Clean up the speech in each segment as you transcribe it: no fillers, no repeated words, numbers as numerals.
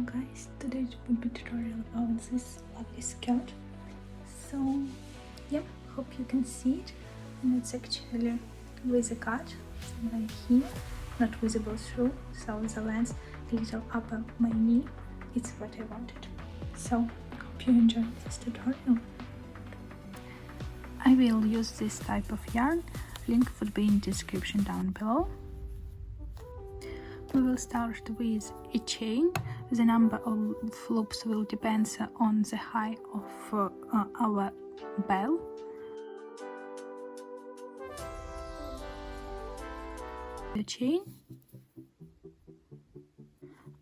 guys, today will be tutorial about this lovely skirt. So yeah, hope you can see it, and it's actually with a cut right here, not visible through, so the length a little upper my knee. It's what I wanted. So hope you enjoy this tutorial. I will use this type of yarn. Link would be in description down below. We will start with a chain. The number of loops will depend on the height of our bell. The chain.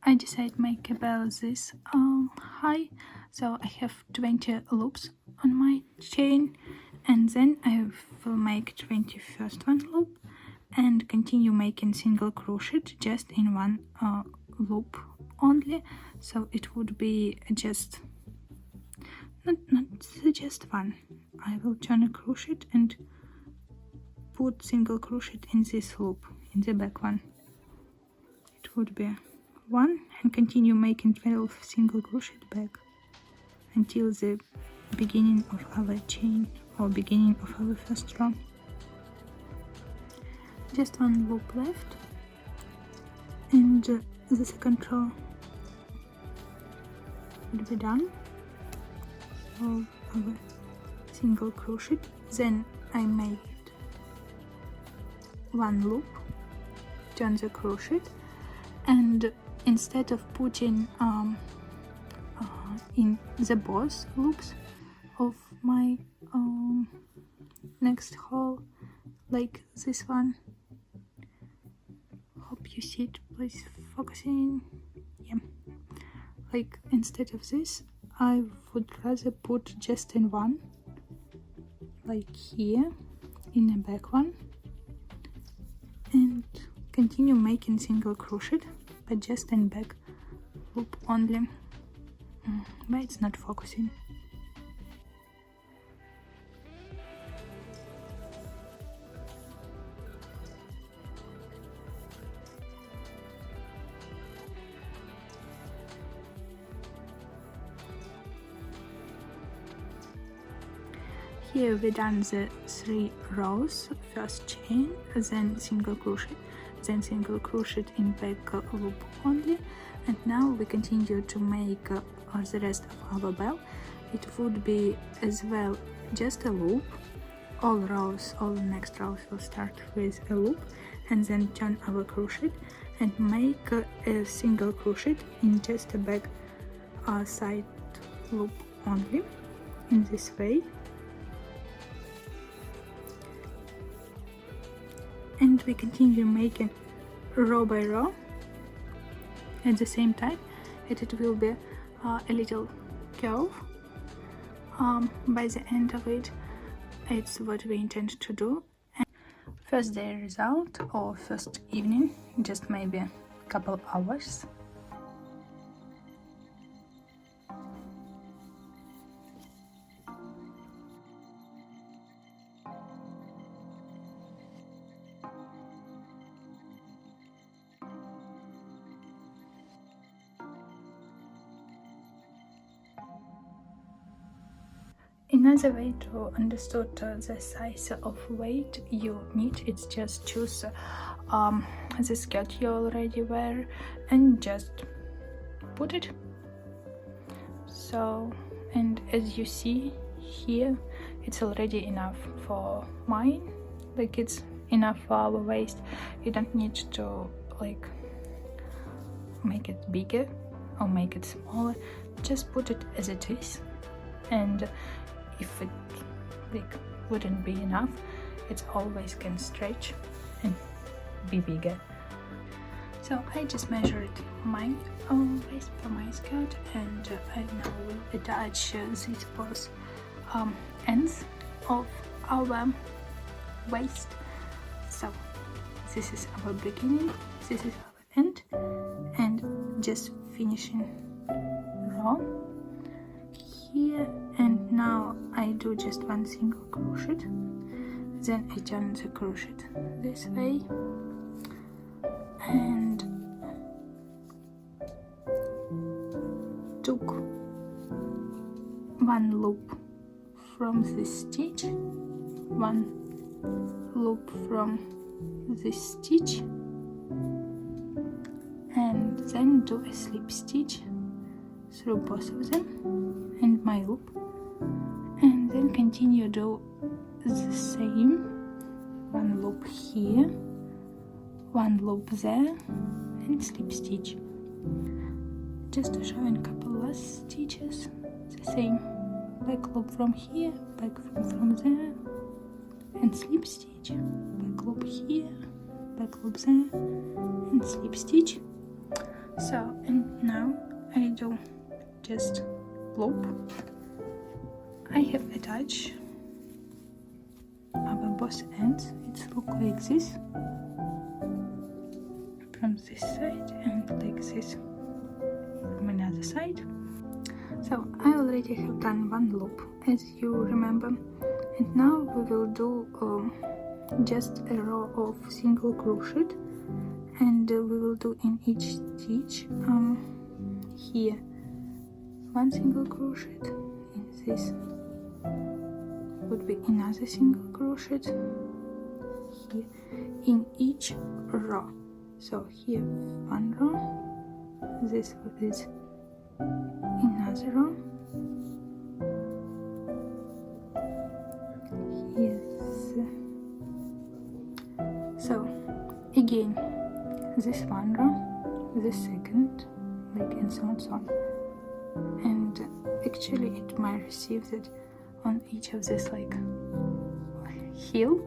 I decided to make a bell this high, so I have 20 loops on my chain, and then I will make 21st one loop and continue making single crochet just in one loop only, so it would be just not just one. I will turn a crochet and put single crochet in this loop, in the back one. It would be one, and continue making 12 single crochet back until the beginning of our chain or beginning of our first row. Just one loop left, and the second row will be done of our single crochet. Then I made one loop, turn the crochet, and instead of putting in the both loops of my next hole like this one, hope you see it, please focus in. Yeah, like instead of this I would rather put just in one, like here in the back one, and continue making single crochet but just in back loop only. But it's not focusing. Here we done the 3 rows, first chain, then single crochet, then single crochet in back loop only, and now we continue to make the rest of our bell. It would be as well just a loop. All rows, all next rows will start with a loop, and then turn our crochet and make a single crochet in just a back side loop only, in this way. And we continue making row by row at the same time, and it will be a little curve by the end of it. It's what we intend to do. And first day result, or first evening, just maybe a couple hours. Another way to understand the size of weight you need, it's just choose the skirt you already wear and just put it. So, and as you see here, it's already enough for mine, like it's enough for our waist. You don't need to like make it bigger or make it smaller, just put it as it is. And if it like wouldn't be enough, it always can stretch and be bigger. So I just measured my waist for my skirt, and I now will attach these both ends of our waist. So this is our beginning, this is our end, and just finishing row here. And now I do just one single crochet, then I turn the crochet this way, and loop from this stitch, one loop from this stitch, and then do a slip stitch through both of them and my loop, and then continue do the same, one loop here, one loop there, and slip stitch. Just to show in a couple last stitches, the same, back loop from here, back from there, and slip stitch, back loop here, back loop there, and slip stitch. So, and now I do just loop. I have attached our both ends. It looks like this from this side and like this from another side. So I already have done one loop, as you remember, and now we will do just a row of single crochet, and we will do in each stitch here one single crochet, in this would be another single crochet here in each row. So here one row, this is another row, yes. So again this one row, the second, like, and so on, so on. And actually it might receive that on each of this like heel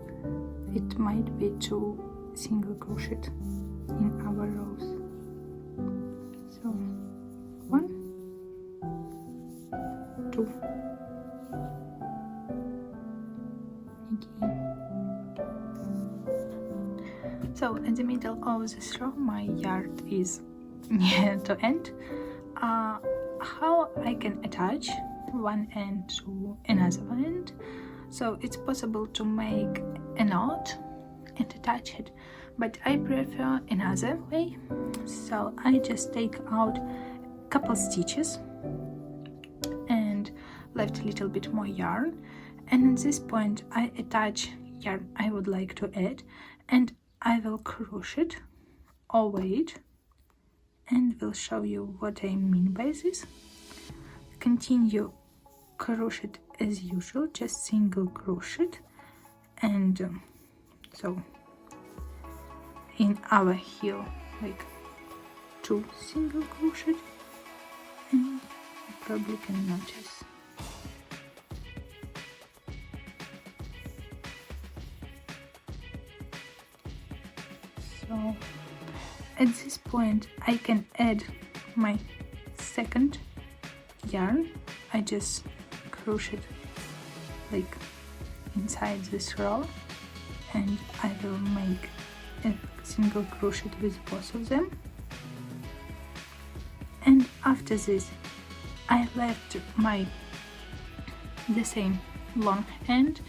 it might be 2 single crochet in our rows. So 1, 2, again. So in the middle of this row my yarn is near to end. How I can attach one end to another end? So it's possible to make a knot and attach it, but I prefer another way. So I just take out a couple stitches and left a little bit more yarn, and at this point I attach yarn I would like to add, and I will crochet over it, and will show you what I mean by this. Continue crochet as usual, just single crochet, and so in our heel like 2 single crochet, and you probably can notice. So at this point I can add my second yarn. I just crochet like inside this row, and I will make a single crochet with both of them, and after this I left the same long end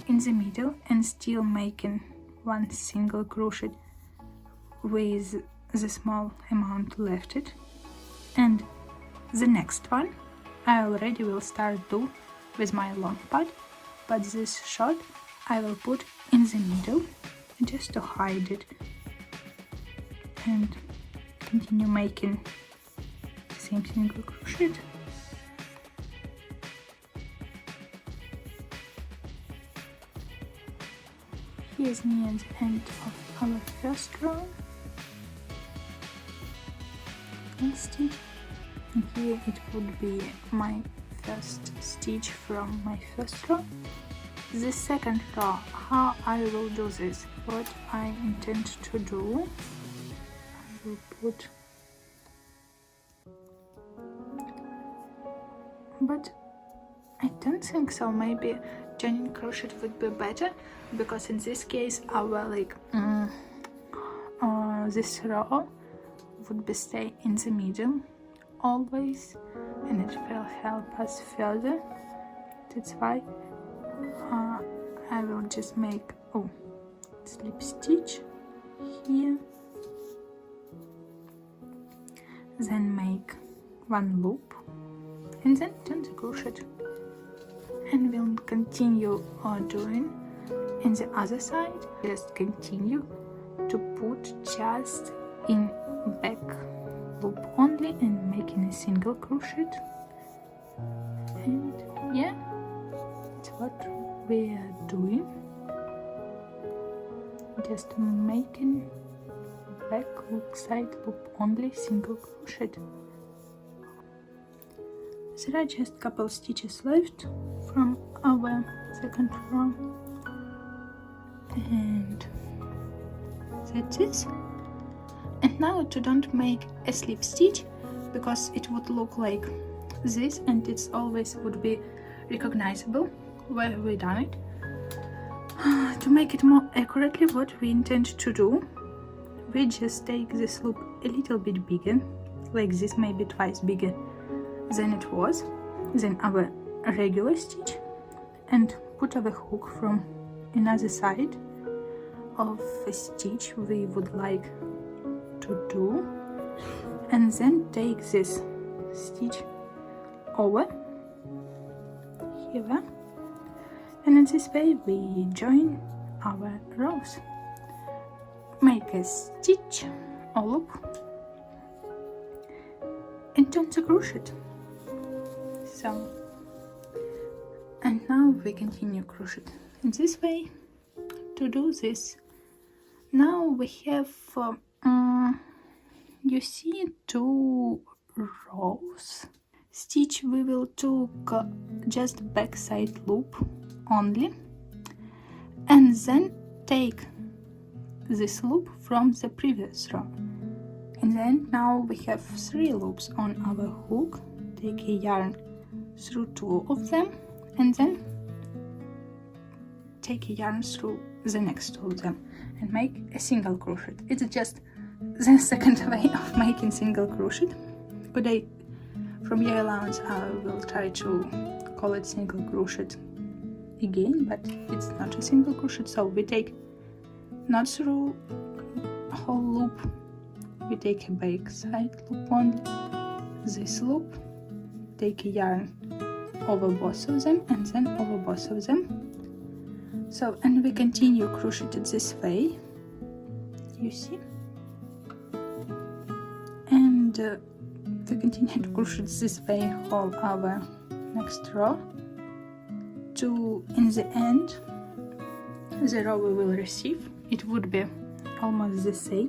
in the middle and still making 1 single crochet with the small amount left it, and the next one I already will start do with my long part, but this short I will put in the middle just to hide it, and continue making the same single crochet. Here's near the end of our first row. One stitch, and here it would be my first stitch from my first row. The second row, how I will do this, what I intend to do, I will put, but I don't think so, maybe joining crochet would be better, because in this case our like this row would be stay in the middle always, and it will help us further. That's why I will just make slip stitch here, then make 1 loop, and then turn the crochet and we'll continue doing in the other side. Just continue to put just in back loop only and making a single crochet, and yeah, that's what we are doing, just making back loop, side loop only, single crochet. There are just a couple stitches left from our second row, and that's it. And now to don't make a slip stitch, because it would look like this and it's always would be recognizable where we done it. To make it more accurately, what we intend to do, we just take this loop a little bit bigger, like this, maybe twice bigger than it was, than our regular stitch, and put our hook from another side of a stitch we would like to do, and then take this stitch over here, and in this way we join our rows. Make a stitch or loop and turn the crochet. So, and now we continue crochet in this way. To do this, now we have you see 2 rows stitch. We will took just back side loop only, and then take this loop from the previous row, and then now we have 3 loops on our hook. Take a yarn through 2 of them, and then take a yarn through the next 2 of them and make a single crochet. It's just the second way of making single crochet. Today, from your allowance, I will try to call it single crochet again, but it's not a single crochet. So we take not through a whole loop, we take a back side loop only, this loop, take a yarn over both of them and then over both of them. So, and we continue crocheted this way, you see, and we continue to crochet this way all our next row, to in the end the row we will receive, it would be almost the same,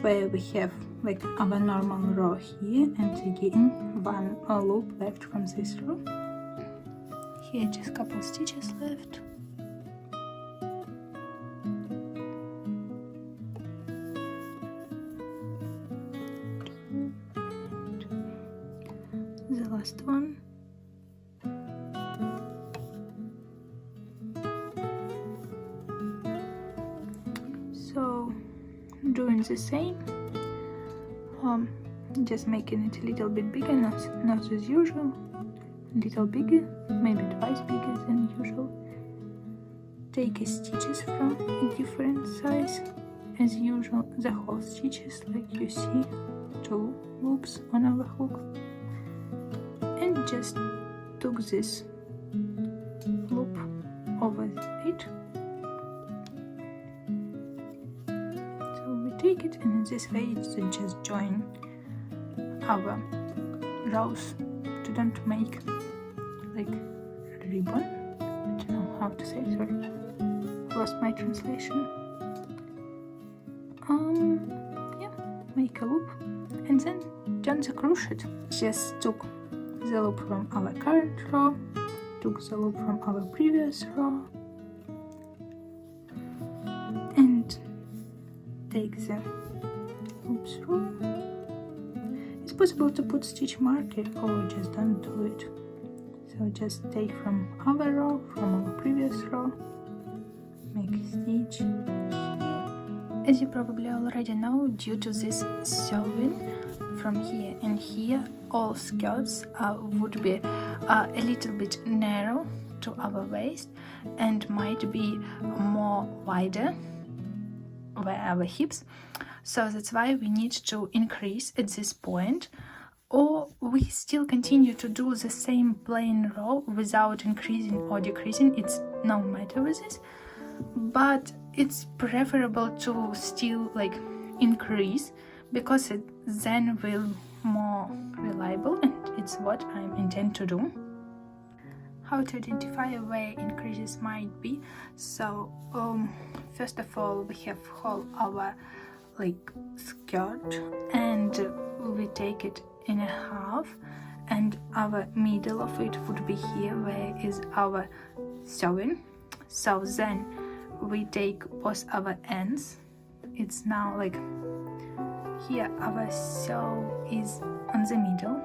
where we have like our normal row here, and again one loop left from this row. Here just a couple stitches left. The last one. So doing the same, just making it a little bit bigger, not as usual, a little bigger, maybe twice bigger than usual. Take stitches from a different size as usual, the whole stitches like you see, 2 loops on our hook, and just took this loop over it. So we take it, and in this way it's just join our rows to don't make like ribbon. I don't know how to say, sorry, lost my translation. Yeah, make a loop and then turn the crochet. Just took the loop from our current row, took the loop from our previous row, and take the loop through. It's possible to put stitch marker or just don't do it. So just take from our row, from our previous row, make a stitch. As you probably already know, due to this sewing from here and here, all skirts would be a little bit narrow to our waist and might be more wider where our hips. So that's why we need to increase at this point or we still continue to do the same plain row without increasing or decreasing. It's no matter with this, but it's preferable to still like increase, because it then will more reliable, and it's what I intend to do. How to identify where increases might be. So first of all, we have whole our like skirt, and we take it in a half, and our middle of it would be here where is our sewing. So then we take both our ends. It's now like here our sew is on the middle,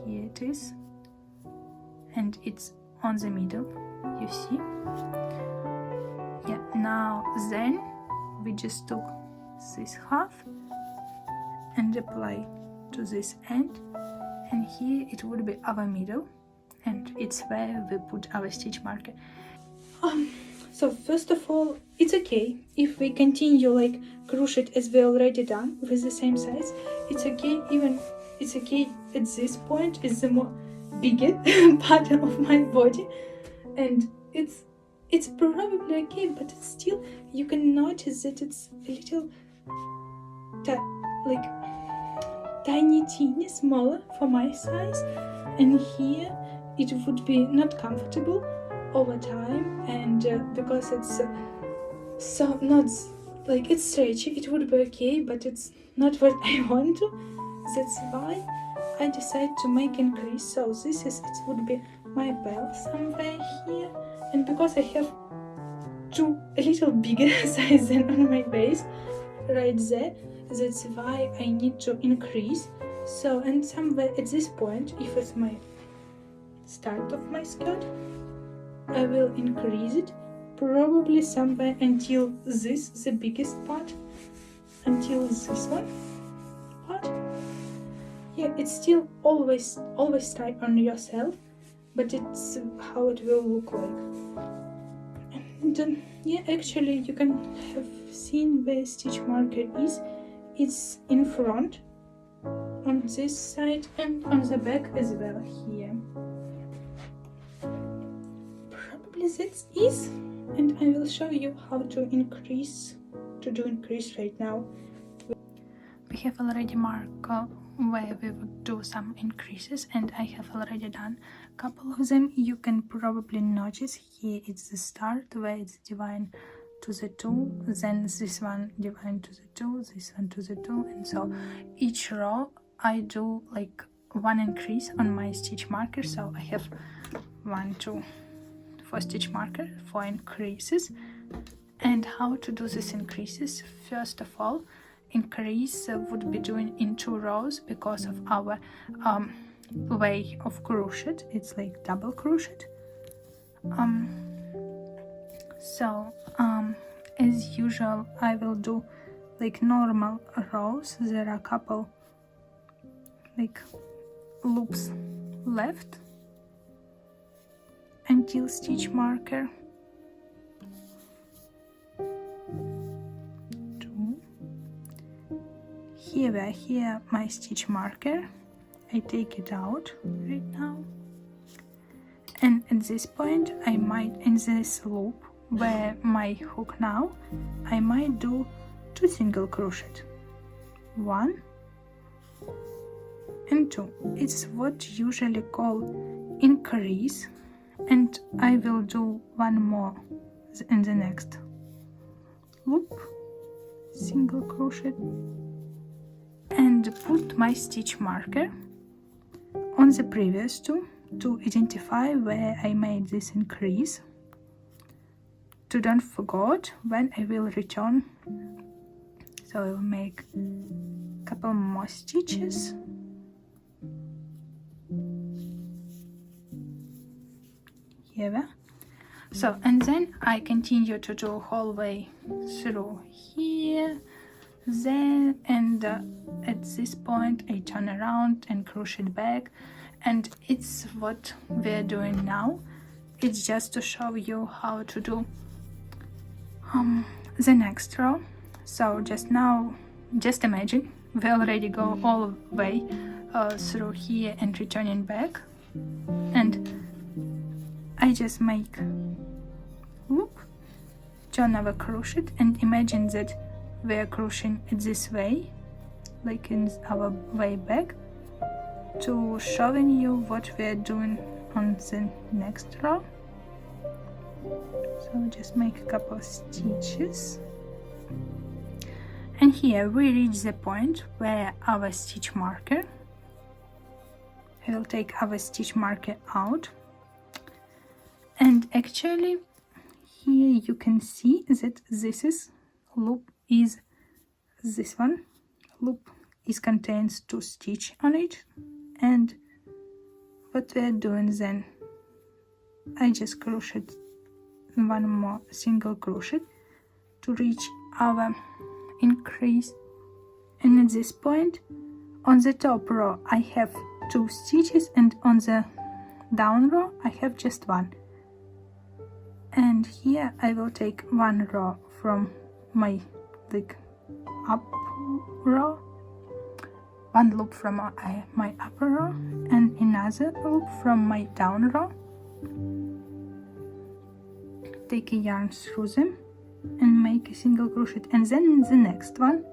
here it is, and it's on the middle, you see. Yeah, now then we just took this half and apply to this end, and here it would be our middle, and it's where we put our stitch marker. So first of all, it's okay if we continue like crochet as we already done with the same size. It's okay, even it's okay at this point, it's the more bigger part of my body, and it's probably okay, but it's still, you can notice that it's a little like teeny smaller for my size, and here it would be not comfortable over time, and because it's so not like it's stretchy, it would be okay, but it's not what I want to. That's why I decided to make increase. So this is, it would be my belt somewhere here, and because I have a little bigger size than on my base right there, that's why I need to increase. So, and somewhere at this point, if it's my start of my skirt, I will increase it probably somewhere until this, the biggest part, until this one part. Yeah, it's still always try on yourself, but it's how it will look like. And yeah, actually you can have seen where stitch marker is. It's in front on this side and on the back as well here. Probably that is, and I will show you how to increase, to do increase right now. We have already marked where we would do some increases, and I have already done a couple of them. You can probably notice here it's the start where it's divided to the 2, then this one divided to the 2, this one to the 2, and so each row I do like one increase on my stitch marker. So I have 1, 2, 4 stitch marker, 4 increases. And how to do these increases? First of all, increase would be doing in 2 rows because of our way of crochet. It's like double crochet. As usual, I will do like normal rows. There are a couple like loops left until stitch marker 2. Here my stitch marker, I take it out right now, and at this point I might, in this loop where my hook now, I might do 2 single crochet, 1 and 2. It's what usually call increase, and I will do 1 more in the next loop, single crochet, and put my stitch marker on the previous 2 to identify where I made this increase, to don't forget when I will return. So I will make a couple more stitches. Here. So, and then I continue to do whole way through here, then, and at this point I turn around and crochet back, and it's what we're doing now. It's just to show you how to do the next row. So just now, just imagine we already go all the way through here and returning back, and I just make loop, turn our crochet, and imagine that we are crocheting it this way, like in our way back, to showing you what we are doing on the next row. So just make a couple of stitches, and here we reach the point where our stitch marker, I will take our stitch marker out, and actually here you can see that this is loop is this one. Loop is contains 2 stitches on it, and what we are doing then, I just crocheted one more single crochet to reach our increase, and at this point on the top row I have 2 stitches, and on the down row I have just 1, and here I will take 1 row from my like up row, 1 loop from my upper row, and another loop from my down row, take a yarn through them and make a single crochet, and then in the next one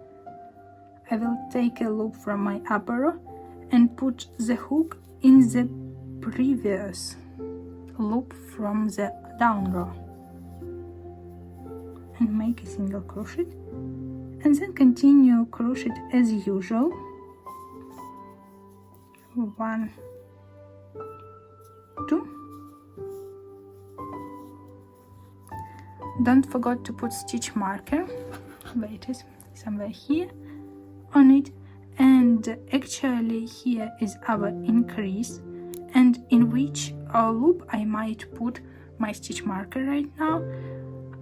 I will take a loop from my upper row and put the hook in the previous loop from the down row and make a single crochet, and then continue crochet as usual. 1, 2. Don't forget to put stitch marker, where it is, somewhere here on it, and actually here is our increase, and in which loop I might put my stitch marker right now.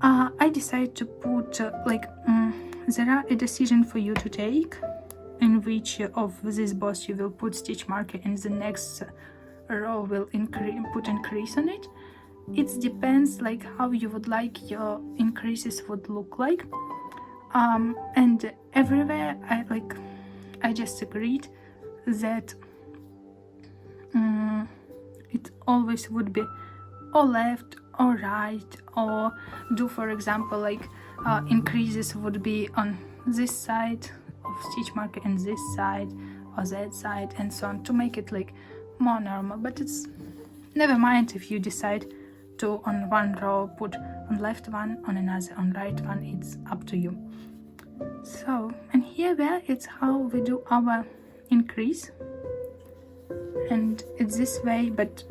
I decided to put there are a decision for you to take, in which of these both you will put stitch marker and the next row will put increase on it. It depends like how you would like your increases would look like, and everywhere I just agreed that it always would be or left or right, or do, for example, increases would be on this side of stitch marker and this side or that side, and so on, to make it like more normal. But it's never mind if you decide to on one row put on left one, on another on right one, it's up to you. So, and here where it's how we do our increase, and it's this way, but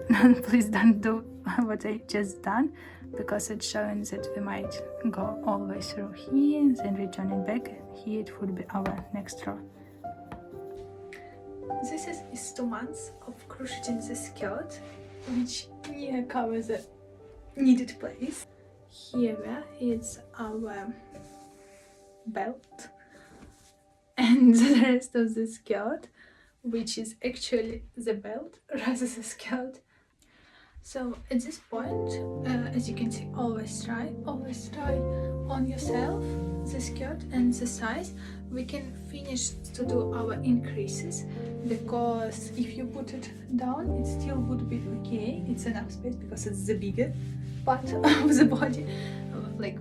please don't do what I just done, because it's showing that we might go all the way through here and then returning back. Here it would be our next row. This is 2 months of crocheting the skirt, which near covers the needed place. Here it's our belt and the rest of the skirt, which is actually the belt rather than the skirt. So at this point, as you can see, always try on yourself the skirt and the size. We can finish to do our increases, because if you put it down it still would be okay, it's enough space because it's the bigger part of the body, like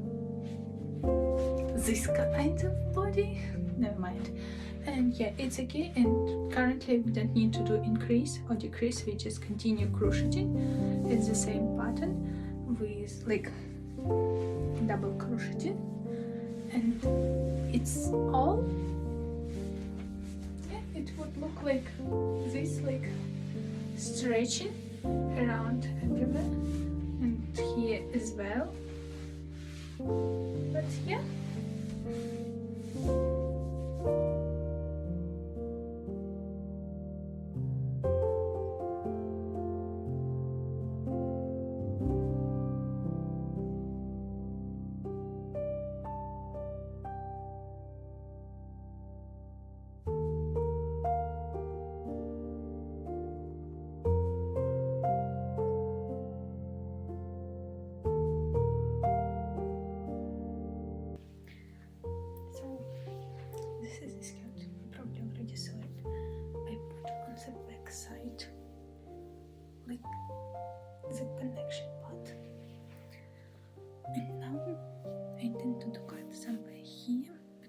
this kind of body, never mind. And yeah, it's okay, and currently we don't need to do increase or decrease, we just continue crocheting. It's the same pattern with like double crocheting, and it's all, yeah, it would look like this, like stretching around everywhere, and here as well. But yeah,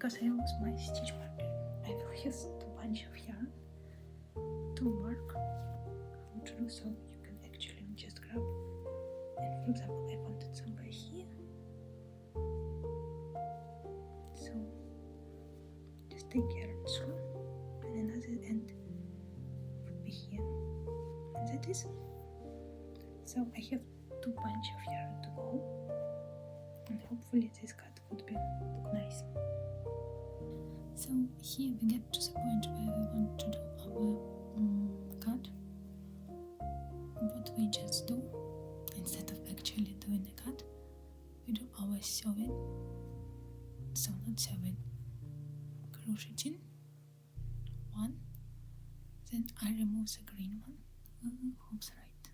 because I lost my stitch marker, I will use a bunch of yarn to mark how to do so. You can actually just grab, and for example I wanted somewhere here, so just take yarn through, and another end would be here, and that is. So I have 2 bunch of yarn to go, and hopefully this cut would look nice. So here we get to the point where we want to do our cut. What we just do, instead of actually doing a cut, we do our sewing. So not sewing, crocheting 1, then I remove the green one. Oops, right.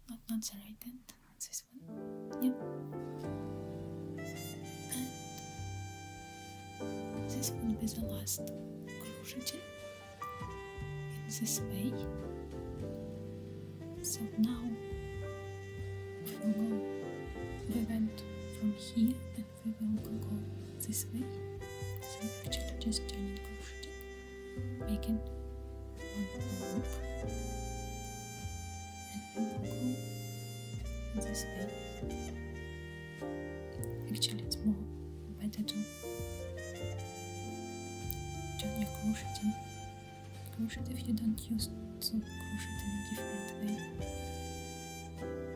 Not the right end, this one. Yep. And this would be the last crocheting in this way. So now we went from here and we will go this way. So actually just joining crocheting, making 1 loop. This way. Actually, it's more better to join your crochet if you don't use to crochet in a different way.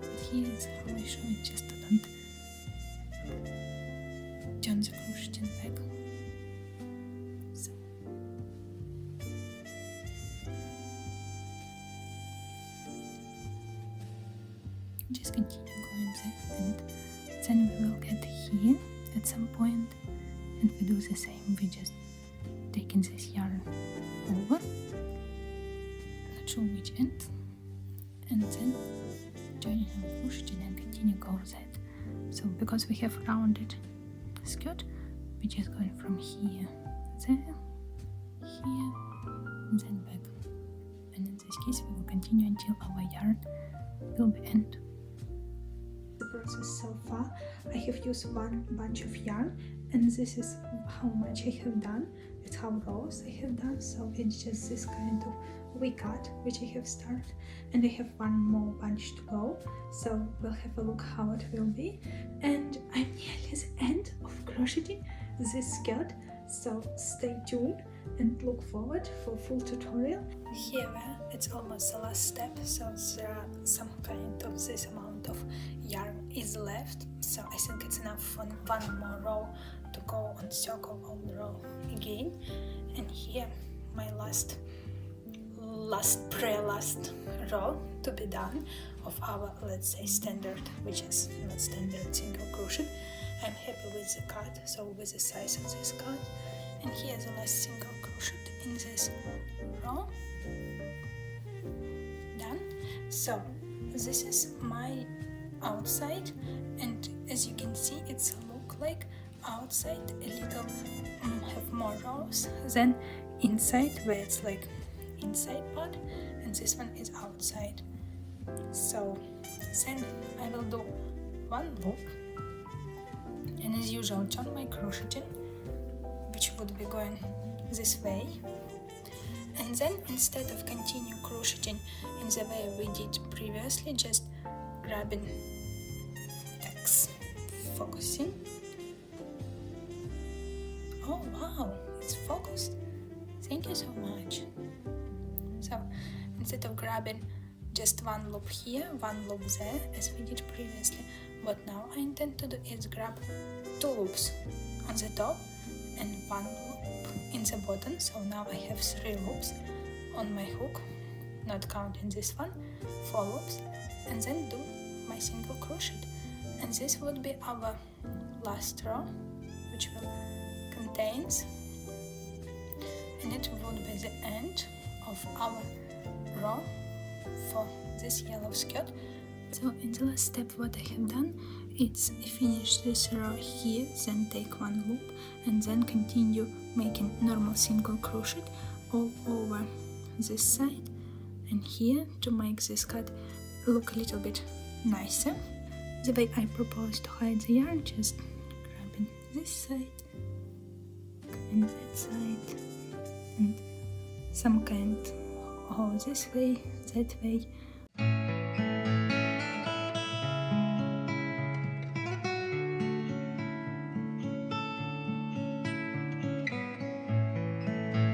But here is how I show it, just to don't join the crocheting back. So just continue going there, and then we will get here at some point, and we do the same. We just taking this yarn over, not sure which end, and then joining our crocheting and continue go that. So because we have rounded skirt, we're just going from here, there, here, and then back. And in this case we will continue until our yarn will be end. The process so far, I have used 1 bunch of yarn, and this is how much I have done. It's how rows I have done, so it's just this kind of 𝗕𝗦𝗘𝗏 which I have started, and I have 1 more bunch to go, so we'll have a look how it will be. And I'm nearly the end of crocheting this skirt, so stay tuned and look forward for full tutorial. Here it's almost the last step, so there are some kind of this amount of yarn is left, so I think it's enough for 1 more row to go and circle all the row again. And here my last row to be done of our, let's say, standard, which is not standard single crochet. I'm happy with the cut, so with the size of this cut. And here's the last single crochet in this row. Done. So this is my outside, and as you can see, it's look like outside a little have more rows than inside, where it's like inside part, and this one is outside. So then I will do 1 loop, and as usual turn my crocheting, which would be going this way, and then instead of continue crocheting in the way we did previously, just grabbing tacks, focusing. Oh wow, it's focused, thank you so much. So instead of grabbing just 1 loop here, 1 loop there, as we did previously, what now I intend to do is grab 2 loops on the top and 1 loop in the bottom. So now I have 3 loops on my hook, not counting this one, 4 loops, and then do my single crochet. And this would be our last row, which will contains, and it would be the end of our row for this yellow skirt. So in the last step what I have done, it's finish this row here, then take 1 loop, and then continue making normal single crochet all over this side and here to make this cut look a little bit nicer. The way I propose to hide the yarn, just grabbing this side, and that side, and some kind go this way, that way.